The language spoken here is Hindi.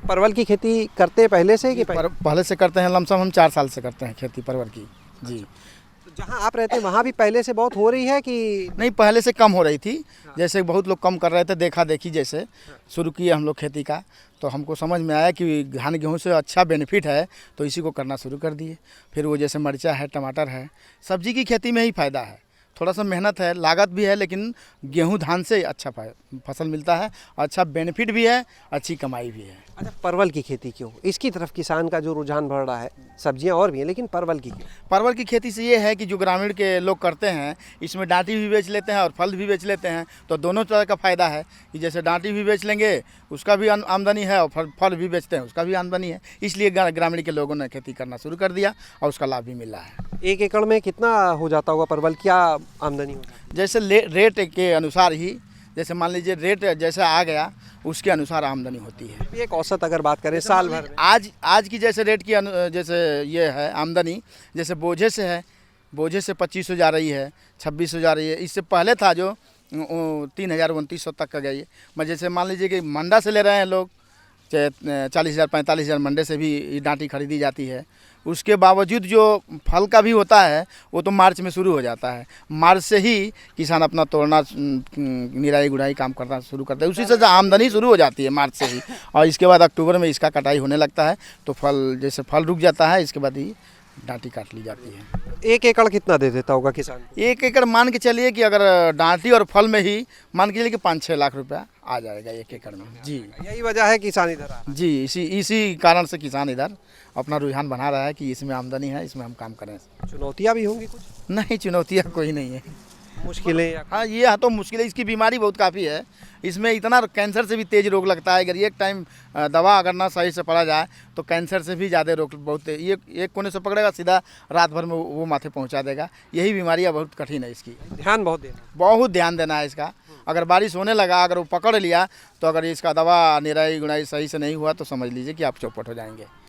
परवल की खेती करते हैं पहले से कि पहले से करते हैं, लमसम हम 4 साल से करते हैं खेती परवल की। जी। जहाँ आप रहते हैं वहाँ भी पहले से बहुत हो रही है कि नहीं, पहले से कम हो रही थी, जैसे बहुत लोग कम कर रहे थे, देखा देखी जैसे शुरू किए हम लोग खेती का, तो हमको समझ में आया कि धान गेहूं से अच्छा बेनिफिट है, तो इसी को करना शुरू कर दिए। फिर वो जैसे मिर्चा है, टमाटर है, सब्जी की खेती में ही फ़ायदा है, थोड़ा सा मेहनत है, लागत भी है, लेकिन गेहूं धान से अच्छा फसल मिलता है, अच्छा बेनिफिट भी है, अच्छी कमाई भी है। अच्छा, परवल की खेती क्यों, इसकी तरफ किसान का जो रुझान बढ़ रहा है? सब्जियां और भी हैं लेकिन परवल की क्यों? परवल की खेती से ये है कि जो ग्रामीण के लोग करते हैं, इसमें डांटी भी बेच लेते हैं और फल भी बेच लेते हैं, तो दोनों तरह का फ़ायदा है कि जैसे डांटी भी बेच लेंगे, उसका भी आमदनी है, और फल भी बेचते हैं, उसका भी आमदनी है। इसलिए ग्रामीण के लोगों ने खेती करना शुरू कर दिया और उसका लाभ भी मिल रहा है। 1 एकड़ में कितना हो जाता होगा परवल, क्या आमदनी होता है? जैसे रेट के अनुसार ही, जैसे मान लीजिए रेट जैसे आ गया उसके अनुसार आमदनी होती है। एक औसत अगर बात करें साल भर में, आज की जैसे रेट की जैसे ये है आमदनी, जैसे बोझे से है, बोझे से 25 हो जा रही है, 26 हो जा रही है। इससे पहले था जो 3000 2900 तक का गई है। मैं जैसे मान लीजिए कि मंडा से ले रहे हैं लोग, चाहे 40,000 45,000 मंडे से भी डांटी खरीदी जाती है। उसके बावजूद जो फल का भी होता है वो तो मार्च में शुरू हो जाता है। मार्च से ही किसान अपना तोड़ना, निराई गुड़ाई काम करना शुरू करता है, उसी से आमदनी शुरू हो जाती है मार्च से ही। और इसके बाद अक्टूबर में इसका कटाई होने लगता है, तो फल जैसे फल रुक जाता है, इसके बाद ही डांटी काट ली जाती है। 1 एकड़ कितना दे देता होगा किसान? 1 एकड़ मान के चलिए कि अगर डांटी और फल में ही मान के चलिए कि 5-6 लाख रुपया आ जाएगा 1 एकड़ में। जी, यही वजह है किसान इधर आ रहा है। जी, इसी कारण से किसान इधर अपना रुझान बना रहा है कि इसमें आमदनी है, इसमें हम काम करें। चुनौतियाँ भी होंगी कुछ? नहीं, चुनौतियाँ कोई नहीं है। मुश्किलें या हाँ, ये तो मुश्किल है, इसकी बीमारी बहुत काफ़ी है। इसमें इतना कैंसर से भी तेज़ रोग लगता है, अगर एक टाइम दवा अगर ना सही से पड़ा जाए तो कैंसर से भी ज़्यादा रोग बहुत है। ये एक कोने से पकड़ेगा, सीधा रात भर में वो माथे पहुंचा देगा। यही बीमारियाँ बहुत कठिन है इसकी, ध्यान बहुत देना। बहुत ध्यान देना है इसका। अगर बारिश होने लगा, अगर वो पकड़ लिया, तो अगर इसका दवा निराई गुड़ाई सही से नहीं हुआ तो समझ लीजिए कि आप चौपट हो जाएंगे।